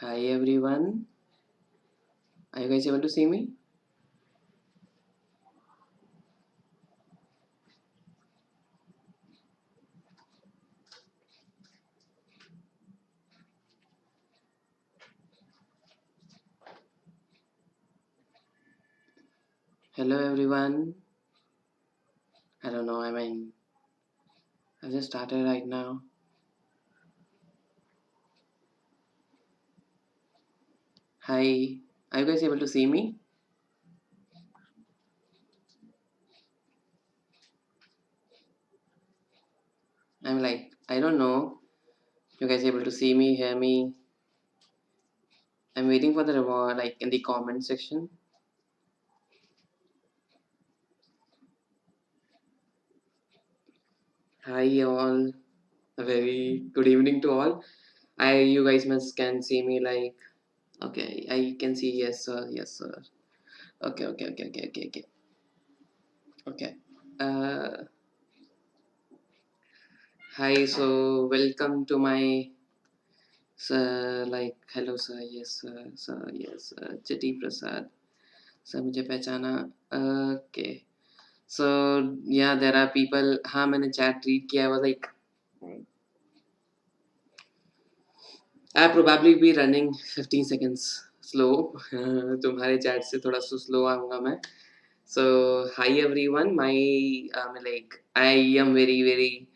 Hi everyone, are you guys able to see me? Hello everyone, I don't know, I just started right now. Hi, are you guys able to see me? I don't know, you guys able to see me, hear me? I'm waiting for the reward, like in the comment section. Hi all, a very good evening to all. You guys must can see me like, okay, I can see yes sir, yes sir. Okay. Uh, Hi, so welcome to my sir, like, hello sir, yes sir, yes Chiti Prasad, sir मुझे पहचाना. Okay, so yeah, there are people. हाँ, मैंने chat read किया. I was like, I probably be running 15 seconds slow. तुम्हारे chat से थोड़ा सा slow आऊँगा मैं. So hi everyone, I am very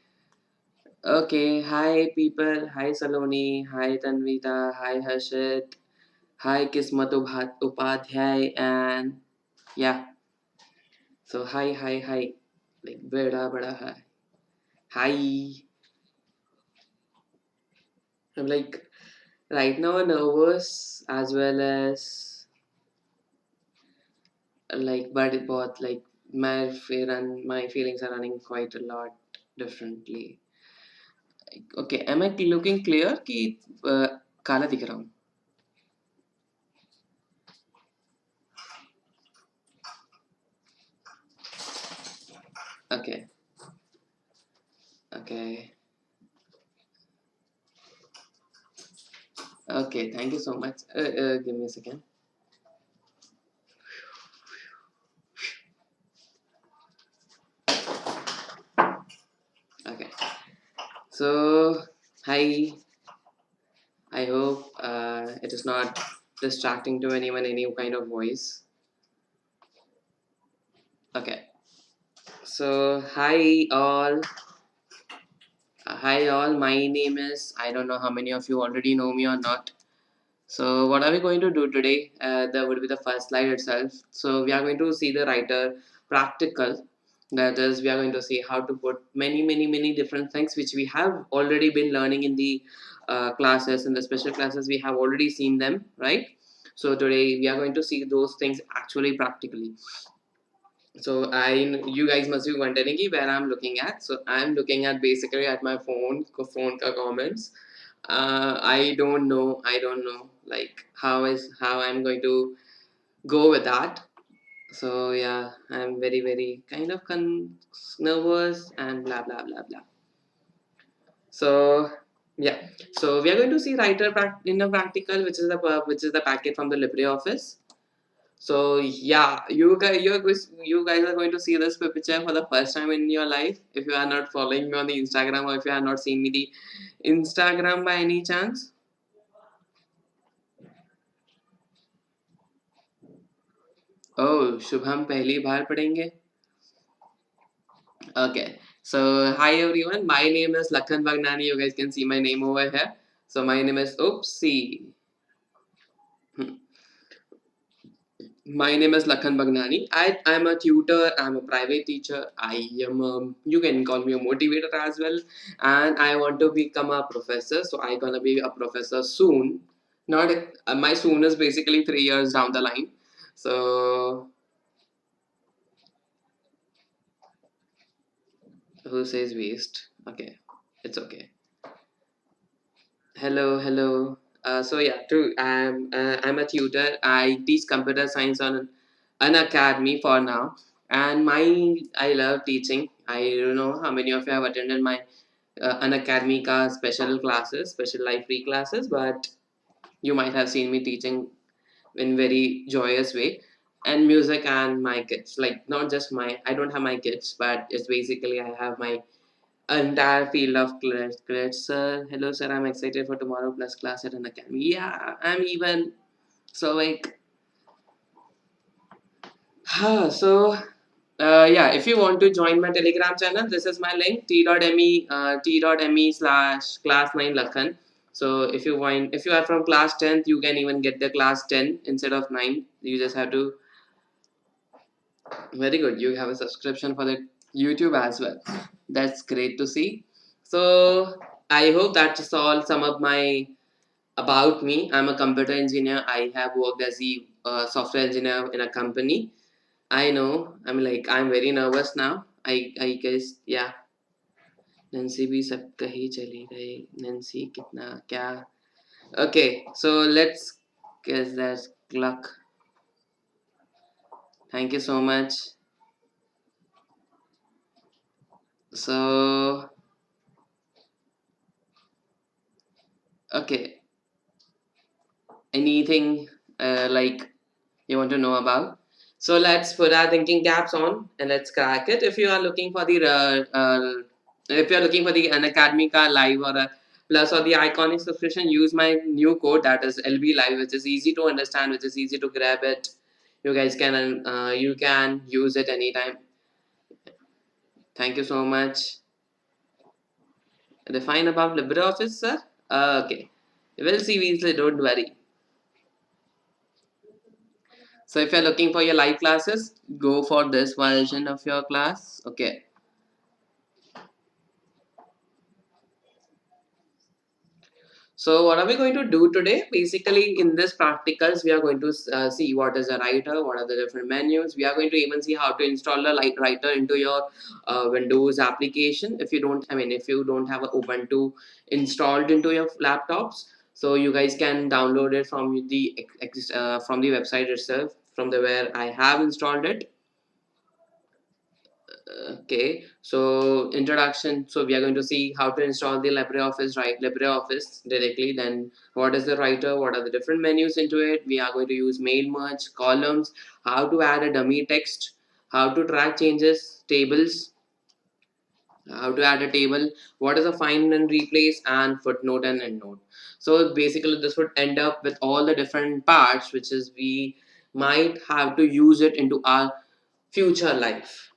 okay. Hi people, hi Saloni, hi Tanvita, hi Harshit. Hi Kismat Upadhyay, and yeah, so hi, like bada hi. Hi. I'm like right now nervous as well as but both like my feelings are running quite a lot differently. Like, okay, am I looking clear कि काला दिख रहा हूँ? Okay, okay, okay. Thank you so much. Give me a second. Okay, so hi. I hope it is not distracting to anyone, any kind of voice. Okay, so hi all. Hi all, my name is, I don't know how many of you already know me or not. So what are we going to do today? That would be the first slide itself. So we are going to see the writer practical. That is, we are going to see how to put many different things which we have already been learning in the classes, in the special classes. We have already seen them, right? So today we are going to see those things actually practically. So you guys must be wondering where I'm looking at. So I'm looking at basically at my phone comments. I don't know like how I'm going to go with that. So yeah, I'm very kind of nervous and blah. So yeah, so we are going to see in a practical, which is the packet from the LibreOffice. So yeah, you guys are going to see this picture for the first time in your life. If you are not following me on the Instagram, or if you are not seeing me the Instagram by any chance. Oh, Shubham पहली बार पढ़ेंगे. Okay. So hi everyone. My name is Lakhan Bhagnani. You guys can see my name over here. So my name is Oopsie. My name is Lakhan Bhagnani. I'm a tutor, I'm a private teacher, you can call me a motivator as well. And I want to become a professor. So I'm gonna be a professor soon. Not my soon is basically 3 years down the line. So who says waste? Okay, it's okay. Hello. So yeah, true. I'm a tutor. I teach computer science on an academy for now, and I love teaching. I don't know how many of you have attended my an academy ka special classes, special life free classes, but You might have seen me teaching in very joyous way. And music and my kids, like not just my, I don't have my kids, but it's basically I have my entire field of credits. Sir, hello sir, I'm excited for tomorrow plus class at Unacademy. Yeah, I'm even so like so yeah, if you want to join my Telegram channel, this is my link t.me slash class 9 Lakhan. So if you are from class 10th, you can even get the class 10 instead of 9. You just have to, very good, you have a subscription for the YouTube as well. That's great to see. So I hope that's all sum up my about me. I'm a computer engineer. I have worked as a software engineer in a company. I know. I'm very nervous now. I guess yeah. Nancy भी सब कहीं चली गई. Nancy कितना क्या? Okay, so let's guess that luck. Thank you so much. So okay, anything like you want to know about? So let's put our thinking caps on and let's crack it. If you are looking for the Unacademy live or a plus or the iconic subscription, use my new code, that is LBLIVE, which is easy to understand, which is easy to grab it. You guys can use it anytime. Thank you so much. Define about LibreOffice, sir. Okay, we'll see easily. Don't worry. So if you're looking for your live classes, go for this version of your class. Okay. So what are we going to do today? Basically, in this practicals, we are going to see what is a writer, what are the different menus. We are going to even see how to install the writer into your Windows application. If you don't have an Ubuntu installed into your laptops, so you guys can download it from the website itself, from the where I have installed it. Okay, so introduction. So we are going to see how to install the LibreOffice, right? LibreOffice directly. Then what is the writer? What are the different menus into it? We are going to use mail merge, columns, how to add a dummy text, how to track changes, tables, how to add a table, what is a find and replace, and footnote and endnote. So basically, this would end up with all the different parts, which is we might have to use it into our future life.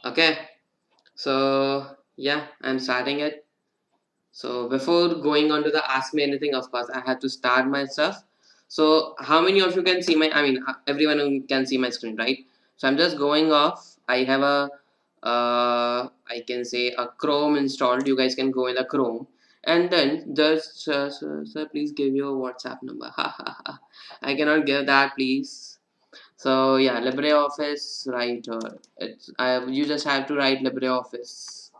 Okay. So yeah, I'm starting it. So before going on to the ask me anything, of course, I had to start my stuff. So how many of you can see my? Everyone who can see my screen, right? So I'm just going off. I have a, I can say a Chrome installed. You guys can go in the Chrome, and then just sir, please give your WhatsApp number. I cannot give that, please. So yeah, LibreOffice writer. You just have to write LibreOffice,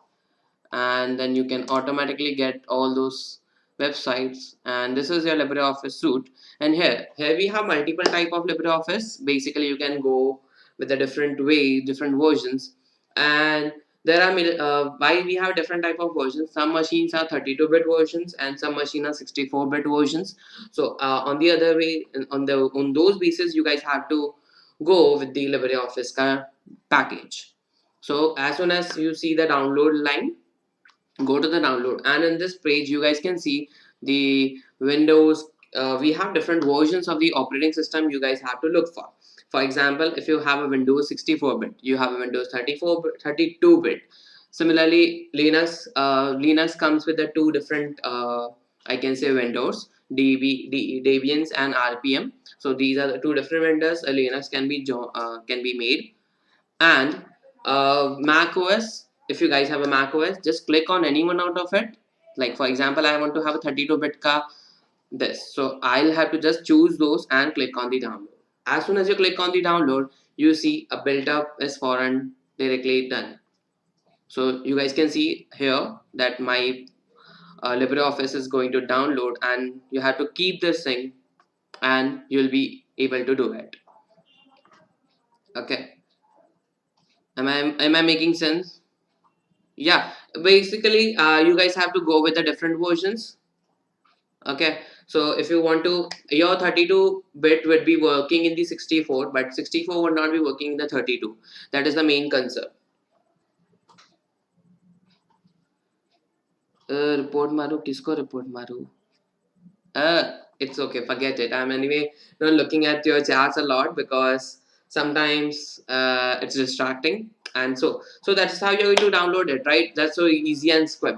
and then you can automatically get all those websites. And this is your LibreOffice suite. And here we have multiple type of LibreOffice. Basically, you can go with a different way, different versions, and there are why we have different type of versions. Some machines are 32-bit versions and some machines are 64-bit versions. So on the other way, on those basis, you guys have to go with the LibreOffice package. So as soon as you see the download line, go to the download, and in this page you guys can see the Windows. We have different versions of the operating system you guys have to look for. For example, if you have a Windows 64-bit, you have a Windows 32-bit. Similarly, Linux comes with the two different I can say vendors, Debians and RPM. So these are the two different vendors. Linux can be made. And Mac OS, if you guys have a Mac OS, just click on any one out of it. Like for example, I want to have a 32-bit ka this, so I'll have to just choose those and click on the download. As soon as you click on the download, you see a built up is foreign directly done. So you guys can see here that my LibreOffice is going to download, and you have to keep this thing and you'll be able to do it. Okay, am I making sense? Yeah, Basically you guys have to go with the different versions. Okay, so if you want to, your 32-bit would be working in the 64, but 64 would not be working in the 32. That is the main concern. Report maru, kisko report maru? It's okay, forget it. I'm anyway not looking at your charts a lot because sometimes it's distracting. And so that's how you're going to download it, right? That's so easy and quick.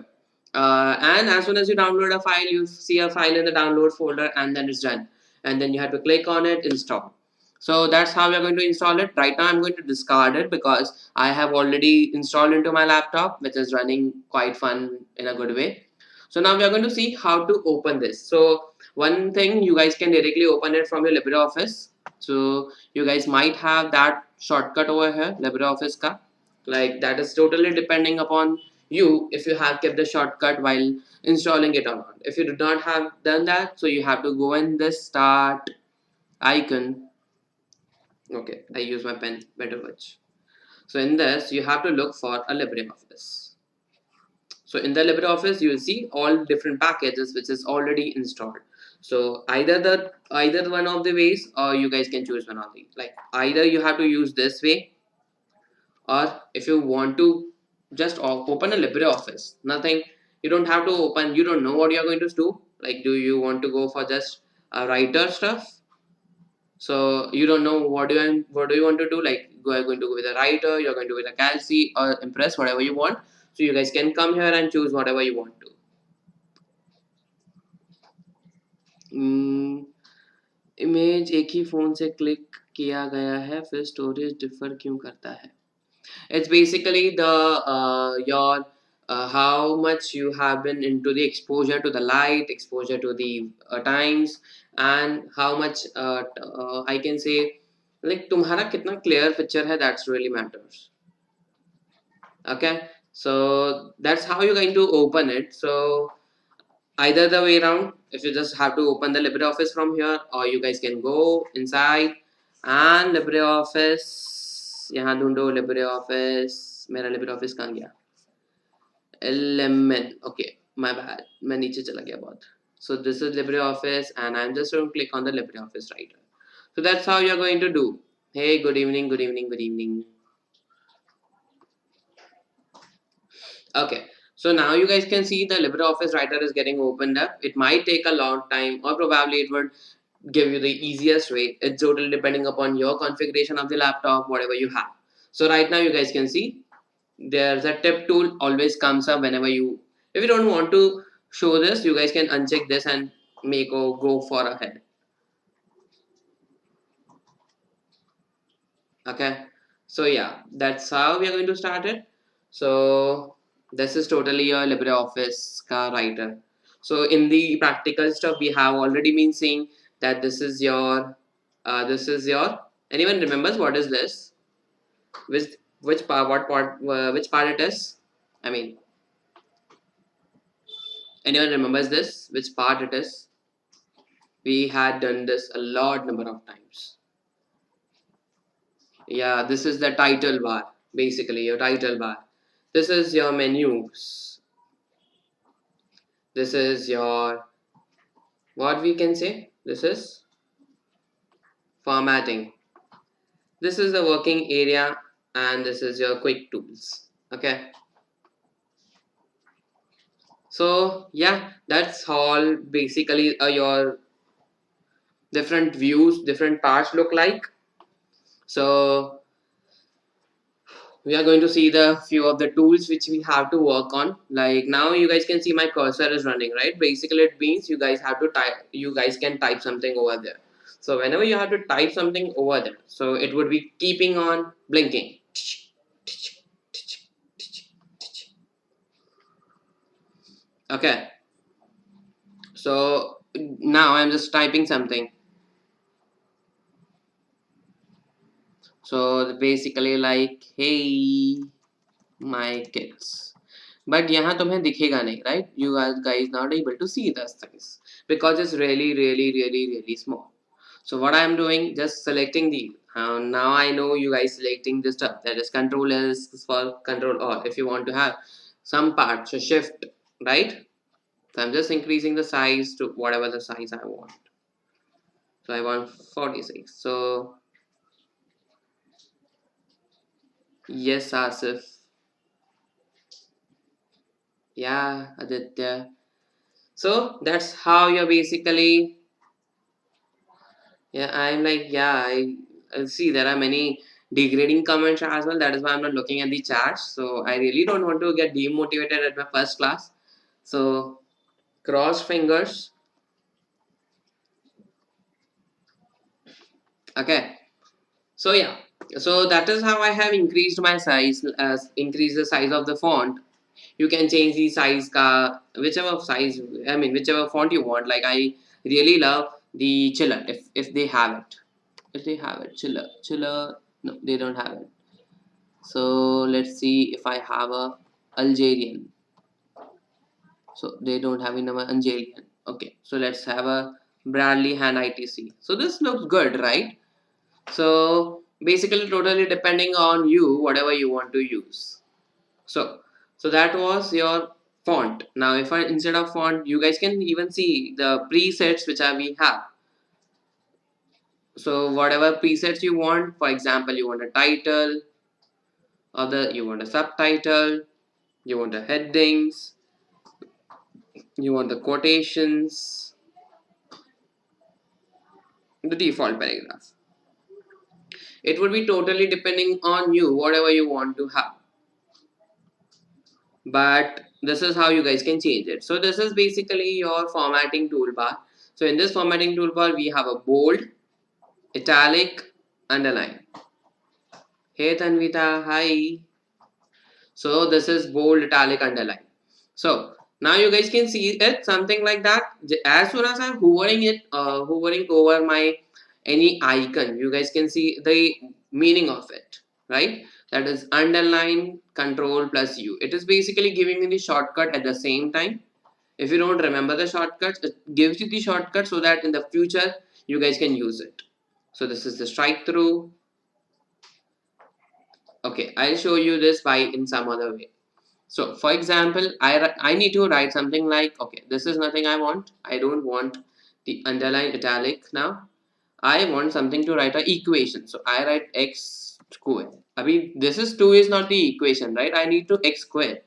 And as soon as you download a file, you see a file in the download folder, and then it's done. And then you have to click on it, install. So that's how we're going to install it. Right now I'm going to discard it because I have already installed into my laptop, which is running quite fun in a good way. So now we are going to see how to open this. So one thing, you guys can directly open it from your LibreOffice. So you guys might have that shortcut over here, LibreOffice ka. Like that is totally depending upon you if you have kept the shortcut while installing it or not. If you do not have done that, so you have to go in this start icon. Okay, I use my pen, better watch. So in this, you have to look for a LibreOffice. So in the LibreOffice, you will see all different packages which is already installed. So either one of the ways, or you guys can choose one of these. Like either you have to use this way, or if you want to just open a LibreOffice, nothing. You don't have to open. You don't know what you are going to do. Like, do you want to go for just a writer stuff? So you don't know what do you want to do. Like, you're going to go with a writer, you're going to go with a Calci or Impress, whatever you want. So you guys can come here and choose whatever you want to. Image एक ही phone से click किया गया है फिर storage differ क्यों करता है. It's basically the your how much you have been into the exposure to the light, exposure to the times, and how much I can say, like तुम्हारा कितना clear picture है, that's really matters. Okay, so that's how you're going to open it. So either the way around, if you just have to open the LibreOffice from here, or you guys can go inside and LibreOffice, यहाँ ढूंढो LibreOffice. मेरा LibreOffice कहाँ गया? LMN. Okay, my bad, मैं नीचे चला गया बहुत. So this is LibreOffice, and I'm just going to click on the LibreOffice Writer. So that's how you're going to do. Hey, good evening, good evening, good evening. Okay, so now you guys can see the LibreOffice Writer is getting opened up. It might take a long time, or probably it would give you the easiest way. It's totally depending upon your configuration of the laptop, whatever you have. So right now you guys can see there's a tip tool always comes up whenever you, if you don't want to show this, you guys can uncheck this and make or go for ahead. Okay, so yeah, that's how we are going to start it. So this is totally your LibreOffice writer. So in the practical stuff, we have already been seeing that this is your anyone remembers what is this? Which part, what part, which part it is? I mean, anyone remembers this? Which part it is? We had done this a lot number of times. Yeah, this is the title bar, basically your title bar. This is your menus. This is your, what we can say, this is formatting. This is the working area, and this is your quick tools. Okay, so yeah, that's all basically your different views, different parts look like. So we are going to see the few of the tools which we have to work on. Like now you guys can see my cursor is running, right? Basically it means you guys have to type, you guys can type something over there. So whenever you have to type something over there, so it would be keeping on blinking. Okay, so now I'm just typing something. So basically like, hey my kids, but यहाँ तुम्हें दिखेगा नहीं, right? You guys not able to see those things because it's really small. So what I'm doing, just selecting the now I know you guys selecting this stuff, that is control is for control all if you want to have some part. So shift, right? So I'm just increasing the size to whatever the size I want. So I want 46. So yes, Asif. Yeah, Aditya. So that's how you're basically. Yeah, I'm like, yeah, I see there are many degrading comments as well. That is why I'm not looking at the chat. So I really don't want to get demotivated at my first class. So cross fingers. Okay. So yeah. So that is how I have increased my size, increase the size of the font. You can change the size whichever size, I mean whichever font you want. Like I really love the chiller if they have it. If they have it, chiller. No, they don't have it. So let's see if I have a Algerian. So they don't have in our Algerian. Okay, so let's have a Bradley hand ITC. So this looks good, right? So basically totally depending on you, whatever you want to use. So that was your font. Now if I instead of font, you guys can even see the presets which we have. So whatever presets you want, for example, you want a title, you want a subtitle, you want the headings, you want the quotations, the default paragraph. It would be totally depending on you, whatever you want to have. But this is how you guys can change it. So this is basically your formatting toolbar. So in this formatting toolbar, we have a bold, italic, underline. Hey Tanvita, hi. So this is bold, italic, underline. So now you guys can see it something like that. As soon as I'm hovering over my any icon, you guys can see the meaning of it, right? That is underline control plus U. It is basically giving me the shortcut at the same time. If you don't remember the shortcuts, it gives you the shortcut so that in the future you guys can use it. So this is the strike through. Okay, I'll show you this by in some other way. So for example, I need to write something like, okay, this is nothing I want. I don't want the underline italic now. I want something to write a equation. So I write x square. I mean, this is 2 is not the equation, right? I need to x square.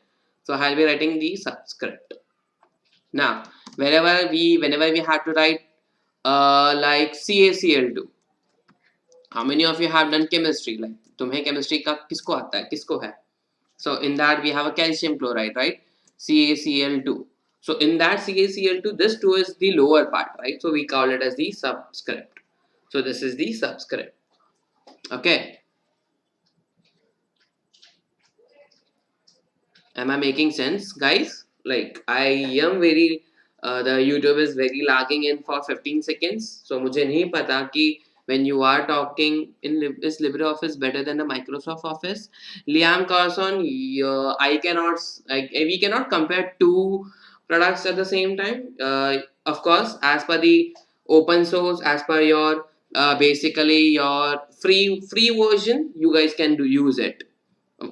So I'll be writing the subscript. Now, whenever we have to write like CaCl2. How many of you have done chemistry? Like, तुम्हें chemistry का किसको आता है? किसको है? So in that we have a calcium chloride, right? CaCl2. So in that CaCl2, this 2 is the lower part, right? So we call it as the subscript. So this is the subscript. Okay. Am I making sense, guys? Like I am very the YouTube is very lagging in for 15 seconds. So मुझे नहीं पता कि when you are talking is LibreOffice better than the Microsoft Office? Liam Carson, I cannot we cannot compare two products at the same time. Of course, as per the open source, as per your basically your free version, you guys can use it.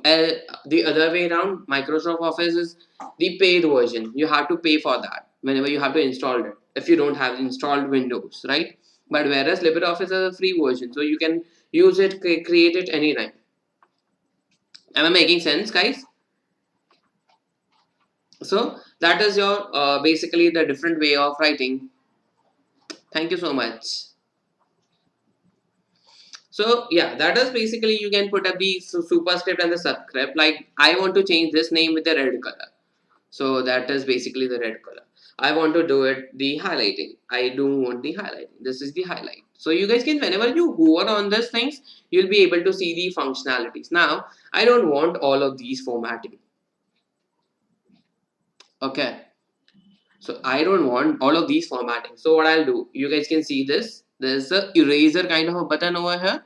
The other way around, Microsoft Office is the paid version. You have to pay for that whenever you have to install it if you don't have installed Windows, right? But whereas LibreOffice is a free version, so you can use it, create it anytime. Am I making sense, guys? So that is your basically the different way of writing. Thank you so much. So yeah, that is basically you can put up the superscript and the subscript. Like I want to change this name with the red color. So that is basically the red color. I want to do it the highlighting. I do want the highlighting. This is the highlight. So you guys can, whenever you hover on these things, you'll be able to see the functionalities. Now, I don't want all of these formatting. Okay. So I don't want all of these formatting. So what I'll do, you guys can see this. There's a eraser kind of a button over here.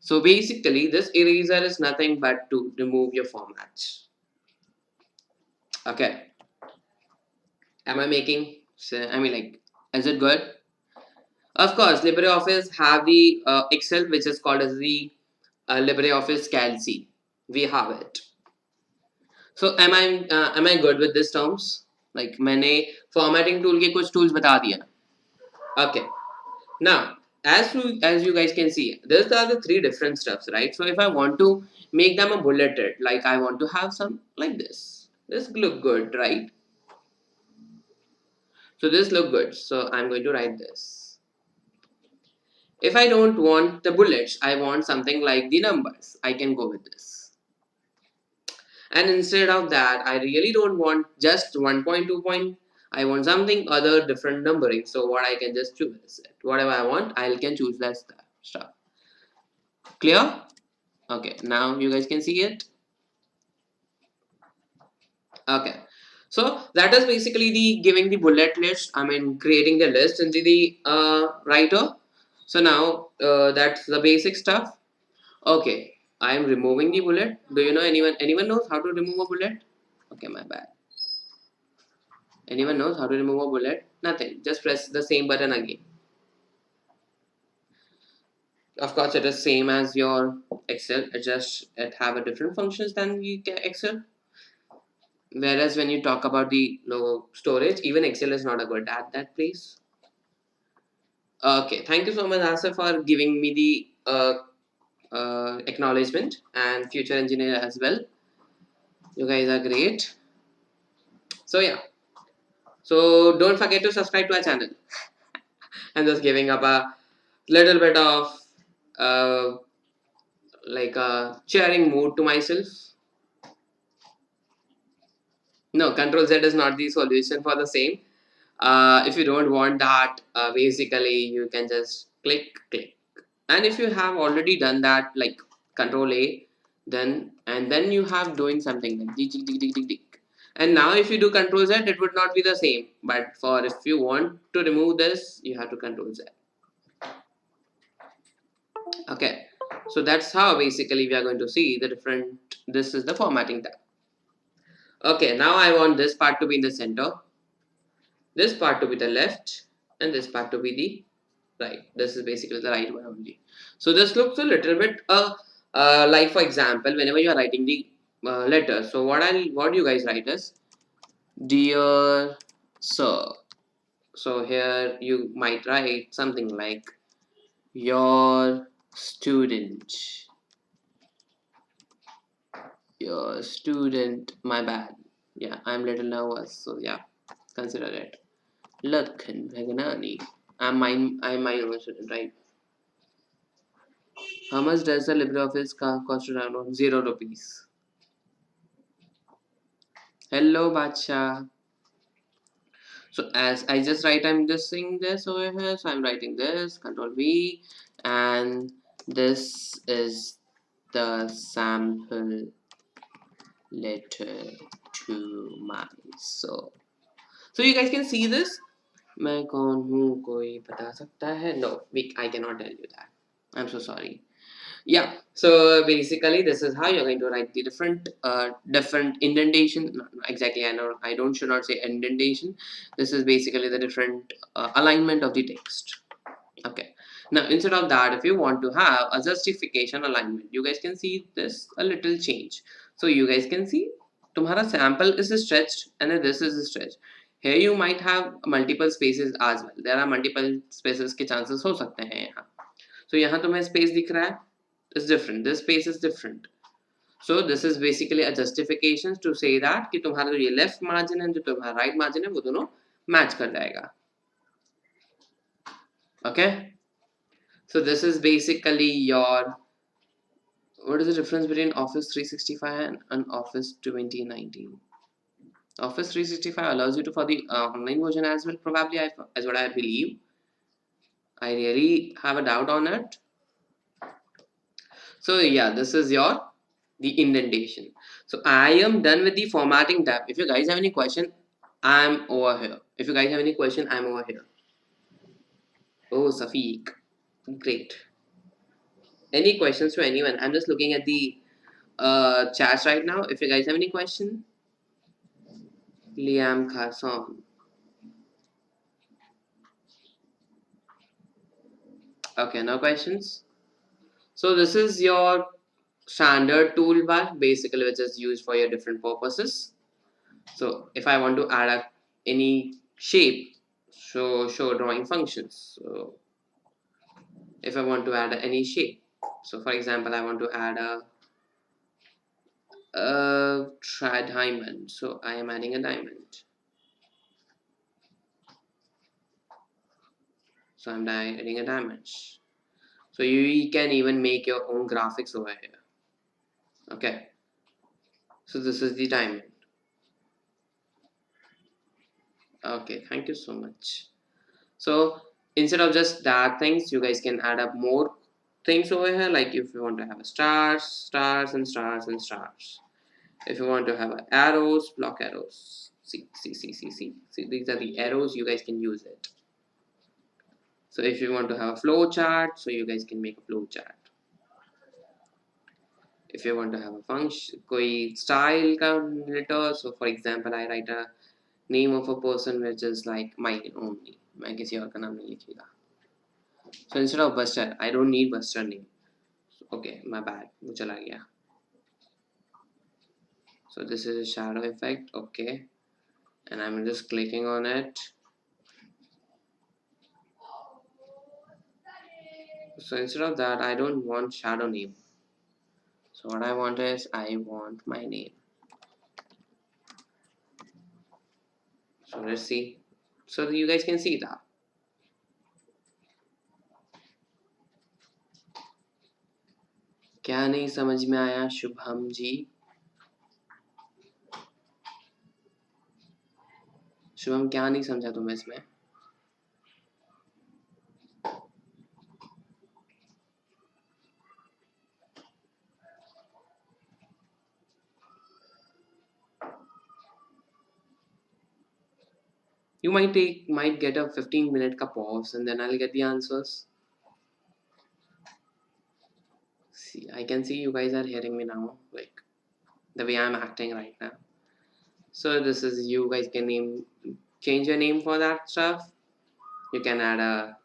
So basically this eraser is nothing but to remove your formats. Okay. Am I making, I mean like, is it good? Of course, LibreOffice have the Excel, which is called as the LibreOffice Calc. We have it. So am I good with these terms? Like मैंने formatting tool के कुछ tools बता दिया. Okay. Now, as you guys can see, these are the three different stuffs, right? So if I want to make them a bulleted, like I want to have some like this. This look good, right? So this look good. So I'm going to write this. If I don't want the bullets, I want something like the numbers. I can go with this. And instead of that, I really don't want just 1.2 point. I want something other different numbering. So what I can just choose it. Whatever I want, I can choose that stuff. Clear? Okay, now you guys can see it. Okay, so that is basically the giving the bullet list. I mean creating the list into the writer. So now that's the basic stuff. Okay, I am removing the bullet. Do you know anyone knows how to remove a bullet? Okay, my bad. Anyone knows how to remove a bullet? Nothing. Just press the same button again. Of course, it is same as your Excel. It have a different functions than the Excel. Whereas when you talk about the low storage, even Excel is not a good at that place. Okay, thank you so much, Asif, for giving me the acknowledgement, and future engineer as well. You guys are great. So yeah, so don't forget to subscribe to our channel. I'm just giving up a little bit of uh, like a cheering mood to myself. No, Control Z is not the solution for the same. If you don't want that, basically you can just click. And if you have already done that, like Control A, then you have doing something like tick. And now if you do Control Z, it would not be the same. But for if you want to remove this, you have to Control Z. Okay, so that's how basically we are going to see the different. This is the formatting tab. Okay, now I want this part to be in the center, this part to be the left, and this part to be the right. This is basically the right one only. So this looks a little bit like, for example, whenever you are writing the letter. So what you guys write is dear sir. So here you might write something like your student. Your student. My bad. Yeah, I'm little nervous. So yeah, consider it. Lakhan Bhagnani. I'm my own student, right? How much does the LibreOffice cost to download? 0 rupees. Hello, Bacha. So as I just write, I'm just saying this over here. So I'm writing this, Control V, and this is the sample letter to my soul. So you guys can see this. मैं कौन हूँ कोई बता सकता है? No, I cannot tell you that. I'm so sorry. Yeah, so basically this is how you're going to write the different indentation. No, exactly, I don't should not say indentation. This is basically the different alignment of the text. Okay, now instead of that, if you want to have a justification alignment, you guys can see this a little change. So you guys can see तुम्हारा sample is stretched and then this is stretched. Here you might have multiple spaces as well. There are multiple spaces के chances हो सकते हैं यहाँ. So यहाँ तुम्हें space दिख रहा है, is different. This space is different. So this is basically a justification to say that कि तुम्हारा जो ये left margin है, जो तुम्हारा right margin है, वो दोनों match कर जाएगा. Okay. So this is basically your. What is the difference between Office 365 and Office 2019? Office 365 allows you to for the online version as well. Probably, as what I believe. I really have a doubt on it. So yeah, this is the indentation. So I am done with the formatting tab. If you guys have any question, I'm over here. If you guys have any question, I'm over here. Oh, Safiq, great. Any questions to anyone? I'm just looking at the chats right now. If you guys have any question, Liam Carson. Okay, no questions. So this is your standard toolbar, basically, which is used for your different purposes. So if I want to add any shape, show drawing functions. So if I want to add any shape, so for example, I want to add a diamond. So I am adding a diamond. So I'm adding a diamond. So you can even make your own graphics over here. Okay. So this is the diamond. Okay, thank you so much. So instead of just that things, you guys can add up more things over here. Like if you want to have a stars, stars and stars and stars. If you want to have arrows, block arrows. See, these are the arrows, you guys can use it. So if you want to have a flow chart, so you guys can make a flow chart. If you want to have a function, koi style ka letter, so for example, I write a name of a person which is like mine only. मैं किसी और का नाम नहीं लिखूंगा. So instead of Buster, I don't need Buster name. Okay, my bad. वो चला गया. So this is a shadow effect. Okay, and I'm just clicking on it. So instead of that, I don't want shadow name. So what I want is I want my name. So let's see. So you guys can see that. क्या नहीं समझ में आया शुभम जी? शुभम क्या नहीं समझा तुम्हें इसमें? You might get a 15-minute ka pause and then I'll get the answers. See, I can see you guys are hearing me now, like the way I'm acting right now. So this is, you guys can change your name for that stuff. You can add a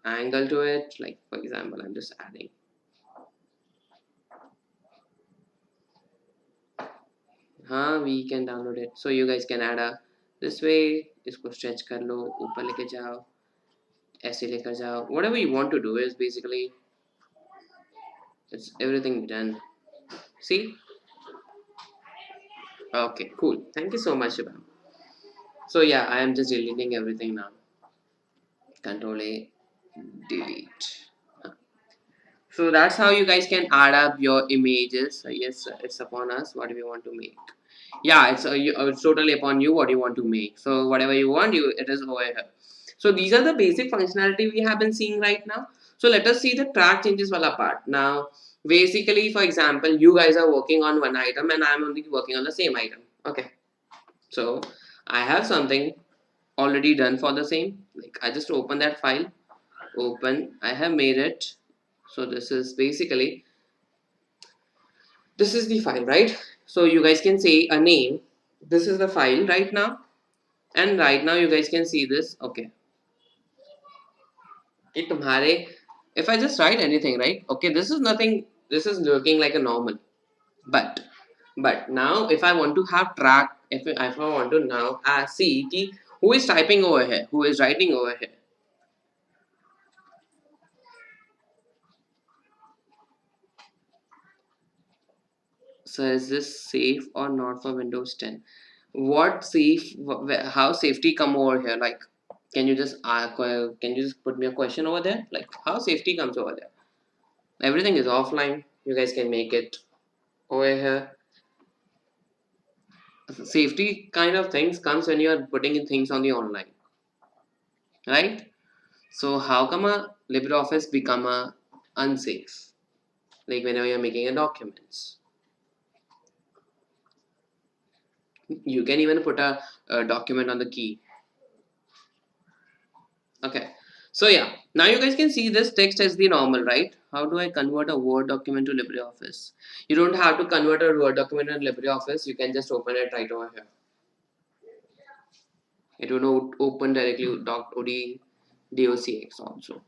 angle to it, like for example, I'm just adding. We can download it. So you guys can add a this way, इसको stretch कर लो, ऊपर लेके जाओ, ऐसे लेकर जाओ. Whatever you want to do is basically, it's everything done. See? Okay, cool. Thank you so much, Shubham. So yeah, I am just deleting everything now. Control A, delete. So that's how you guys can add up your images. Yes, it's upon us. What do we want to make? Yeah, it's totally upon you what you want to make. So whatever you want, it is over here. So these are the basic functionality we have been seeing right now. So let us see the track changes wala part. Now, basically, for example, you guys are working on one item and I'm only working on the same item. Okay. So I have something already done for the same. Like I just open that file. Open. I have made it. So this is basically, this is the file, right? So you guys can say a name. This is the file right now, and right now you guys can see this. Okay, if I just write anything, right? Okay, this is nothing, this is looking like a normal, but now if I want to have track, if I want to now see ki who is typing over here, who is writing over here. So is this safe or not for Windows 10? What safe? How safety come over here? Like, can you just put me a question over there? Like, how safety comes over there? Everything is offline. You guys can make it over here. Safety kind of things comes when you are putting in things on the online, right? So how come a LibreOffice become a unsafe? Like whenever you're making a documents, you can even put a document on the key. Okay, so yeah, now you guys can see this text as the normal, right? How do I convert a Word document to LibreOffice? You don't have to convert a Word document in LibreOffice. You can just open it right over here. It will open directly docx also.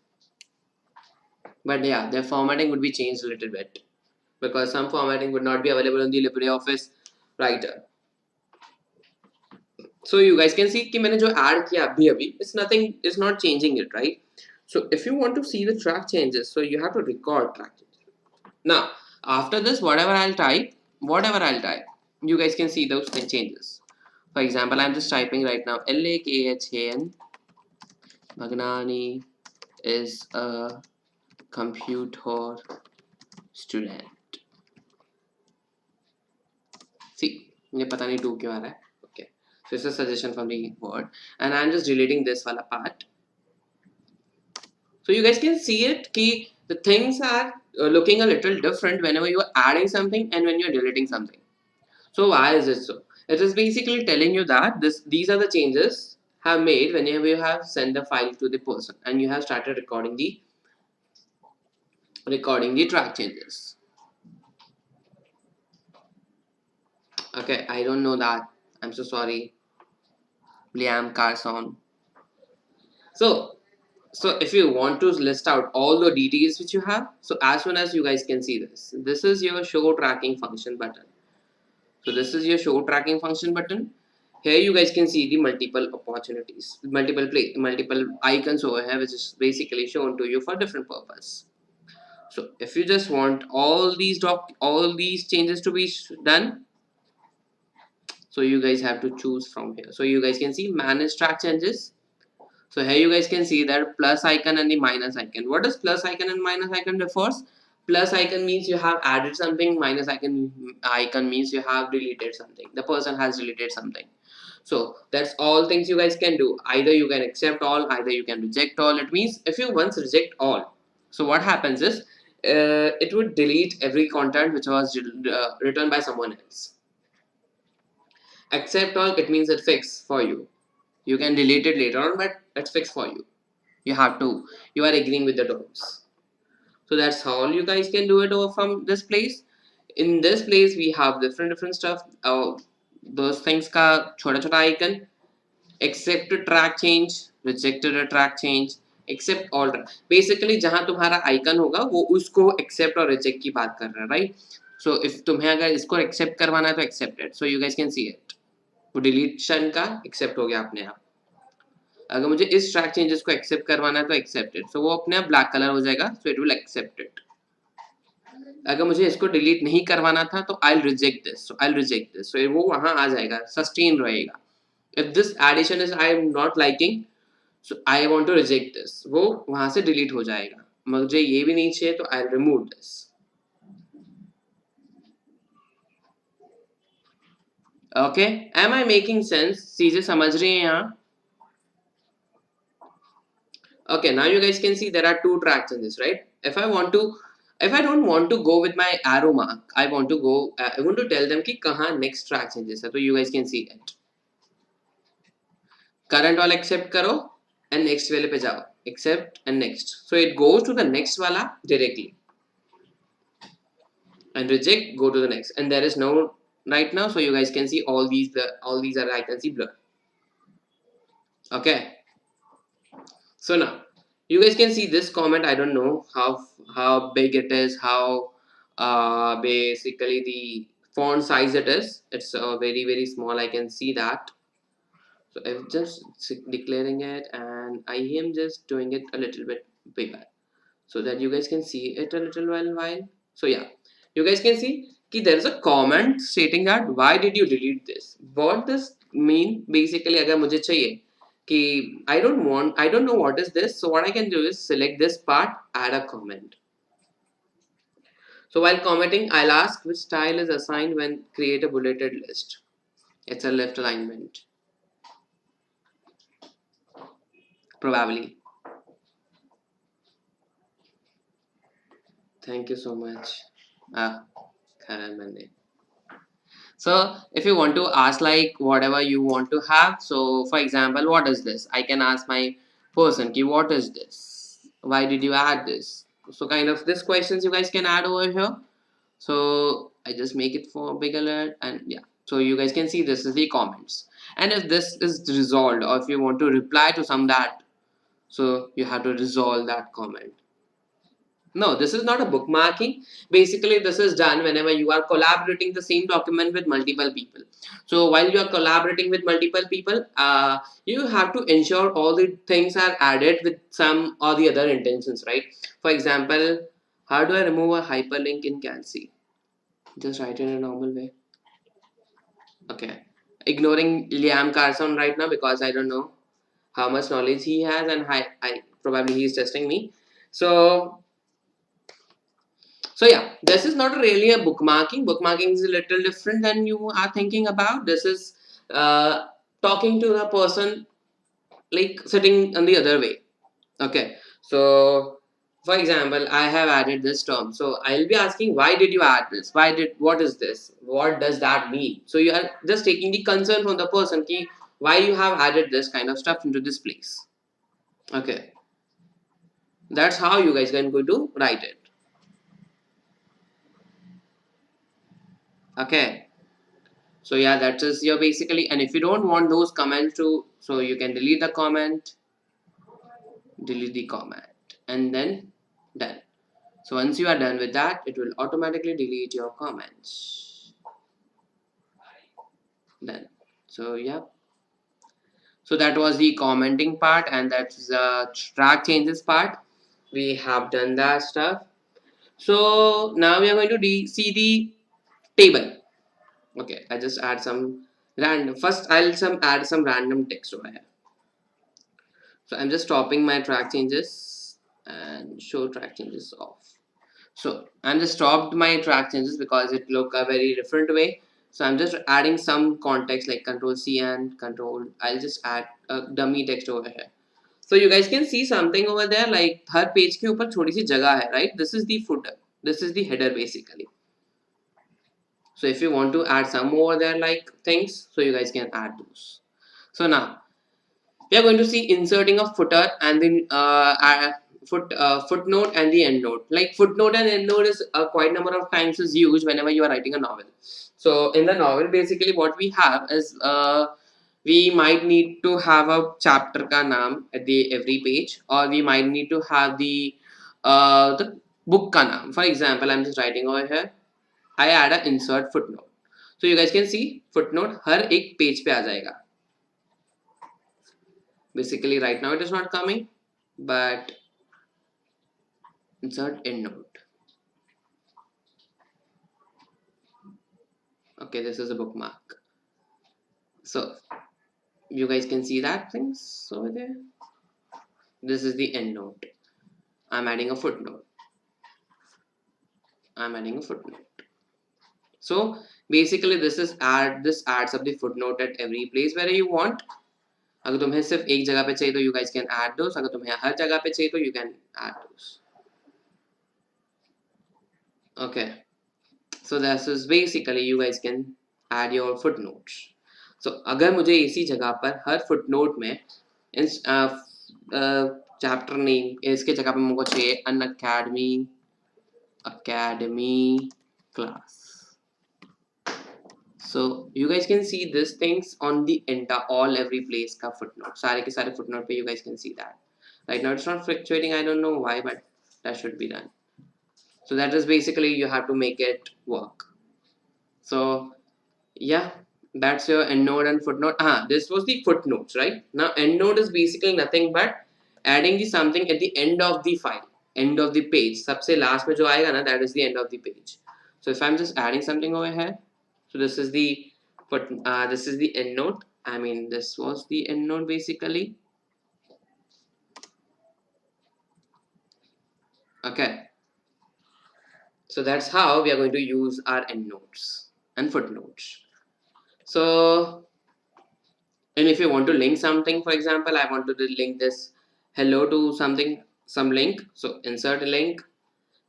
But yeah, their formatting would be changed a little bit. because some formatting would not be available on the LibreOffice Writer. So you guys can see कि मैंने जो add किया अभी it's nothing, it's not changing it, right? So if you want to see the track changes, so you have to record track changes. Now after this, whatever I'll type, you guys can see those changes. For example, I'm just typing right now Lakhan Bhagnani is a computer student. See, मुझे पता नहीं 2 क्यों आ रहा है. Okay, so it's a suggestion from the word, and I'm just deleting this wala part. So you guys can see it ki the things are looking a little different whenever you are adding something and when you are deleting something. So why is it so? It is basically telling you that these are the changes have made whenever you have sent the file to the person and you have started recording the track changes. Okay, I don't know that. I'm so sorry. Liam Carson. So if you want to list out all the details which you have, so as soon as you guys can see this is your show tracking function button. So this is your show tracking function button. Here you guys can see the multiple opportunities, multiple icons over here, which is basically shown to you for different purpose. So if you just want all these changes to be done, so you guys have to choose from here. So you guys can see manage track changes. So here you guys can see that plus icon and the minus icon. What does plus icon and minus icon refers? Plus icon means you have added something, minus icon means you have deleted something. The person has deleted something. So that's all things you guys can do. Either you can accept all, either you can reject all. It means if you once reject all, so what happens is it would delete every content which was written by someone else. Accept all, it means it fixed for you. You can delete it later on, but it's fixed for you. You are agreeing with the terms. So that's how you guys can do it over from this place. In this place we have different stuff. Those things ka chota icon. Accept a track change, rejected a track change, accept all. Basically जहाँ तुम्हारा icon होगा वो उसको accept और reject की बात कर रहा है, right? So if तुम्हें अगर इसको accept करवाना है तो accept it. So you guys can see it. वो deletion का accept हो गया अपने आप. अगर मुझे इस ट्रैक चेंजेस को एक्सेप्ट करवाना है तो एक्सेप्ट इट. सो वो अपने आप ब्लैक कलर हो जाएगा. So it will accept it. अगर मुझे इसको डिलीट नहीं करवाना था तो I will reject this. So I will reject this. So वो वहां आ जाएगा, सस्टेन रहेगा. If this addition is I am not liking, so I want to reject this, वो वहां से डिलीट हो जाएगा. मुझे ये भी नहीं चाहिए तो I will remove this. Okay, am I making sense? चीजें समझ रही हैं यहाँ? Okay, now you guys can see there are two track changes, right? If I don't want to go with my arrow mark, I want to tell them कि कहाँ next track changes है. तो you guys can see it. Current वाला accept करो and next वाले पे जाओ. Accept and next. So it goes to the next वाला directly. And reject, go to the next. And there is no right now, so you guys can see all these are, I can see blur. Okay. So now you guys can see this comment. I don't know how big it is, how basically the font size it is. It's very small. I can see that. So I'm just declaring it and I am just doing it a little bit bigger so that you guys can see it a little while. So yeah, you guys can see there is a comment stating that why did you delete this. What this mean basically, अगर मुझे चाहिए कि I don't know what is this, so what I can do is select this part, add a comment. So while commenting, I'll ask which style is assigned when create a bulleted list. It's a left alignment. Probably. Thank you so much. So if you want to ask like whatever you want to have, so for example, what is this? I can ask my person ki what is this? Why did you add this? So kind of this questions you guys can add over here. So I just make it for big alert and yeah. So you guys can see this is the comments. And if this is resolved or if you want to reply to some that, so you have to resolve that comment. No, this is not a bookmarking. Basically, this is done whenever you are collaborating the same document with multiple people. So while you are collaborating with multiple people, you have to ensure all the things are added with some or the other intentions, right? For example, how do I remove a hyperlink in Calci? Just write in a normal way. Okay. Ignoring Liam Carson right now because I don't know how much knowledge he has, and I probably he is testing me. So yeah, this is not really a bookmarking. Bookmarking is a little different than you are thinking about. This is uh, talking to the person like sitting on the other way. Okay, so for example, I have added this term. So I'll be asking, why did you add this? What is this? What does that mean? So you are just taking the concern from the person ki why you have added this kind of stuff into this place. Okay, that's how you guys can go to write it. Okay. So yeah, that is your basically, and if you don't want those comments to, so you can delete the comment, and then done. So once you are done with that, it will automatically delete your comments. Done. So yeah. So that was the commenting part, and that's the track changes part. We have done that stuff. So now we are going to see the table. Okay, I just add some random. First, I'll add some random text over here. So I'm just stopping my track changes and show track changes off. So I'm just stopped my track changes because it look a very different way. So I'm just adding some context like control C and control. I'll just add a dummy text over here. So you guys can see something over there like her page के ऊपर थोड़ी सी जगह है, right? This is the footer. This is the header basically. So if you want to add some more there like things, so you guys can add those. So now we are going to see inserting a footer and then footnote and the endnote. Like footnote and endnote is quite number of times is used whenever you are writing a novel. So in the novel, basically what we have is we might need to have a chapter ka naam at the every page, or we might need to have the book ka naam. For example, I'm just writing over here. I add a insert footnote. So you guys can see footnote हर एक page पे आ जाएगा. Basically right now it is not coming, but insert endnote. Okay, this is a bookmark. So you guys can see that things over there. This is the endnote. I'm adding a footnote. So basically this adds up the footnote at every place where you want. अगर तुम्हें सिर्फ एक जगह पे चाहिए तो you guys can add those. अगर तुम्हें हर जगह पे चाहिए तो you can add those. Okay. So this is basically you guys can add your footnotes. So अगर मुझे इसी जगह पर हर footnote में इस chapter name इसके जगह पे मुझको चाहिए Unacademy class. So you guys can see these things on the every place का footnote. सारे के सारे footnote पे you guys can see that. Right now it's not fluctuating. I don't know why, but that should be done. So that is basically you have to make it work. So yeah, that's your endnote and footnote. This was the footnotes, right? Now endnote is basically nothing but adding the something at the end of the file, end of the page. सबसे last में जो आएगा ना, that is the end of the page. So if I'm just adding something over here, so this is the endnote. I mean, this was the endnote basically. Okay. So that's how we are going to use our endnotes and footnotes. So, and if you want to link something, for example, I want to link this hello to some link. So insert a link.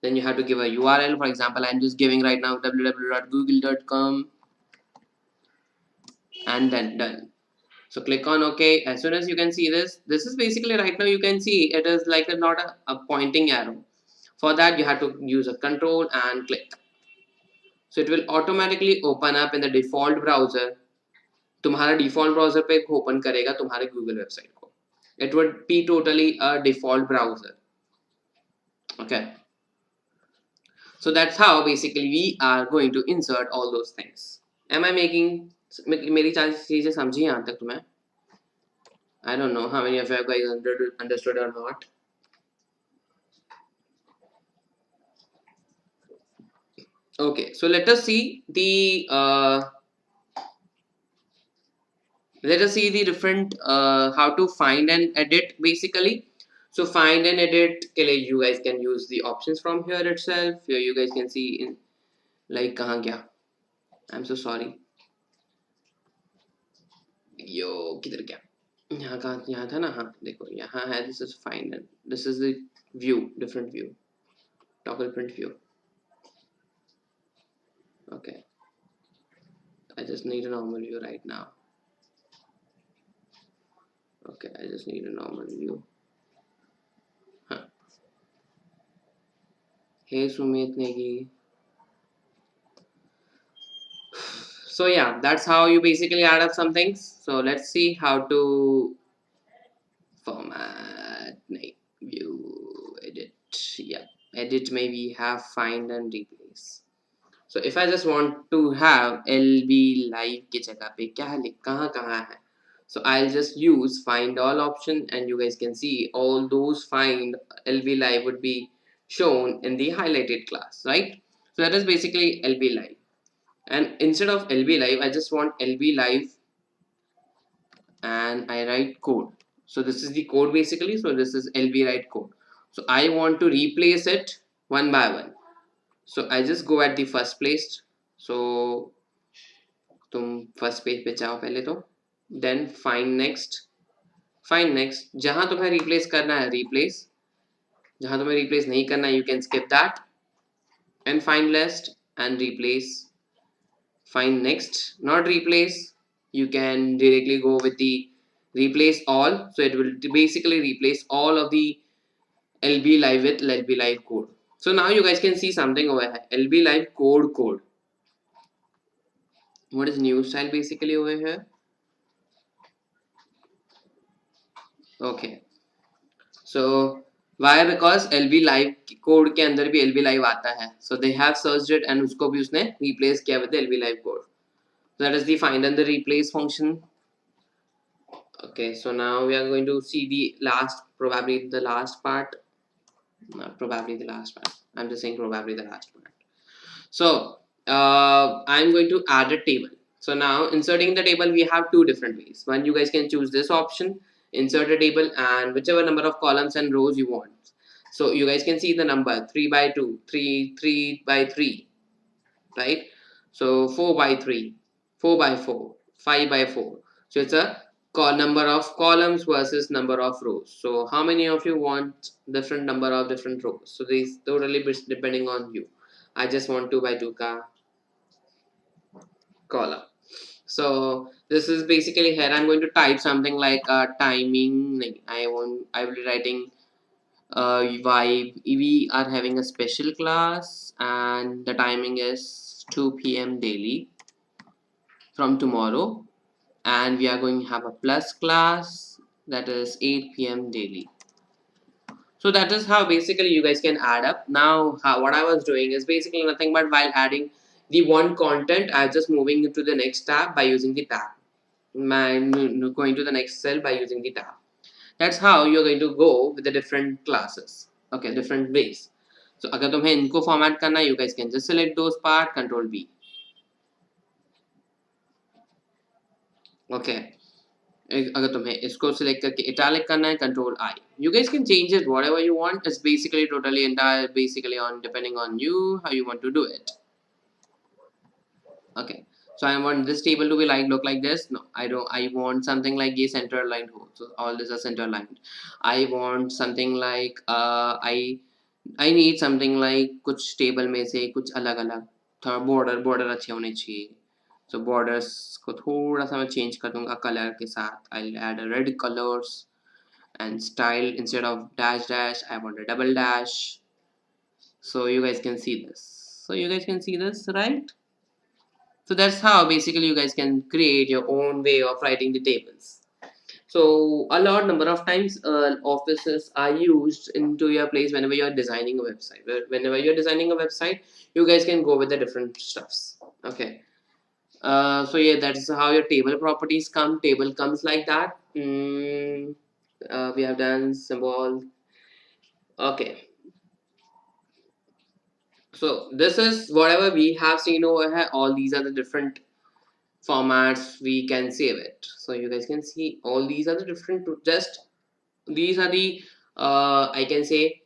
Then you have to give a URL. For example, I'm just giving right now www.google.com and then done. So click on OK. As soon as you can see this is basically right now you can see it is like not a pointing arrow. For that you have to use a control and click. So it will automatically open up in the default browser. तुम्हारा default browser पे open करेगा तुम्हारे Google website को. It would be totally a default browser. Okay. So that's how basically we are going to insert all those things. Am I making मेरी चीजें समझी यहाँ तक तुम्हें? I don't know how many of you guys understood or not. Okay, so let us see the different how to find and edit basically. So find and edit के लिए you guys can use the options from here itself. Here you guys can see in like कहाँ गया? I'm so sorry. यो किधर गया? यहाँ कहाँ यहाँ था ना? हाँ देखो यहाँ है. This is find and this is the view, different view, toggle print view. Okay, I just need a normal view right now. Okay, I just need a normal view. Huh. Hey Sumit Negi. So yeah, that's how you basically add up some things. So let's see how to format, view, edit. Yeah, edit maybe have find and replace. So if I just want to have LBLIVE के जगह पे क्या है कहाँ है? So I'll just use find all option and you guys can see all those find LBLIVE would be shown in the highlighted class, right? So that is basically LBLIVE. And instead of LBLIVE, I just want LBLIVE and I write code. So this is the code basically. So this is LBWrite code. So I want to replace it one by one. So I just go at the first place. So तुम first page पे जाओ पहले तो. Then find next. Find next. जहाँ तुम्हें replace करना है replace. जहाँ तुम्हें replace नहीं करना you can skip that. And find list and replace. Find next, not replace. You can directly go with the replace all. So it will basically replace all of the LBLIVE with LBLIVE code. So now you guys can see something over here. LBLIVE code. What is new style basically over here? Okay. So why? Because LBLIVE code के अंदर भी LBLIVE आता है. So they have searched it and उसको भी उसने replace किया with the LBLIVE code. So that is the find and the replace function. Okay, so now we are going to see the last, probably the last part. Not probably the last part. I'm just saying probably the last part. So I'm going to add a table. So now inserting the table, we have two different ways. One, you guys can choose this option, insert a table, and whichever number of columns and rows you want. So you guys can see the number 3 by 2, 3 by 3, right? So 4 by 3, 4 by 4, 5 by 4. So it's a number of columns versus number of rows. So how many of you want different number of different rows? So these totally depending on you. I just want 2 by 2 column. So this is basically here I'm going to type something like timing. I will be writing why we are having a special class and the timing is 2 p.m. daily from tomorrow, and we are going to have a plus class that is 8 p.m. daily. So that is how basically you guys can add up. Now what I was doing is basically nothing but while adding the one content, I was just moving into the next tab by using the tab. Going to the next cell by using the tab. That's how you're going to go with the different classes. Okay, different ways. So अगर तुम्हें इनको format करना, you guys can just select those part, Control B. Okay. अगर तुम्हें इसको select करके italic करना है, Control I. You guys can change it whatever you want. It's basically totally entire basically on depending on you how you want to do it. Okay. So I want this table to be look like this. No, I don't. I want something like a center aligned hole. So all this are center aligned. I want something like I need something like कुछ table में से कुछ अलग अलग थोड़ा border अच्छे होने चाहिए. So borders को थोड़ा सा मैं change कर दूँगा color के साथ. I'll add a red colors and style instead of dash I want a double dash. So you guys can see this. Right? So that's how basically you guys can create your own way of writing the tables. So a lot number of times offices are used into your place whenever you're designing a website. Whenever you're designing a website, you guys can go with the different stuffs. Okay. So yeah, that's how your table properties come. Table comes like that. We have done symbol. Okay. So this is whatever we have seen over here. All these are the different formats we can save it. So you guys can see all these are the different. Just these are the I can say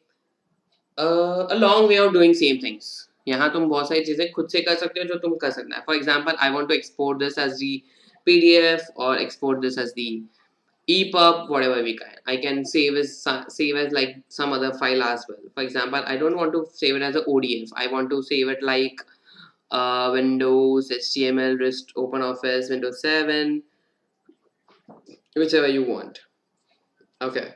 a long way of doing same things. यहाँ तुम बहुत सारी चीजें खुद से कर सकते हो जो तुम कर सकना है. For example, I want to export this as the PDF or export this as the EPUB, whatever we can. I can save as like some other file as well. For example, I don't want to save it as a ODF. I want to save it like Windows, HTML, REST, OpenOffice, Windows 7, whichever you want. Okay.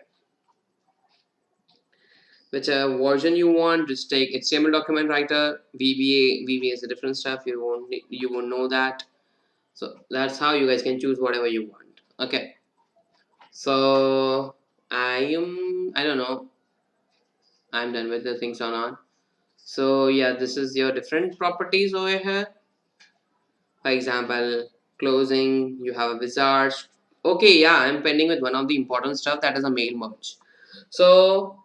Whichever version you want, just take HTML document writer, VBA is a different stuff. You won't know that. So that's how you guys can choose whatever you want. Okay. So I don't know. I'm done with the things on. So yeah, this is your different properties over here. For example, closing, you have a wizard. Okay, yeah, I'm pending with one of the important stuff, that is a mail merge. So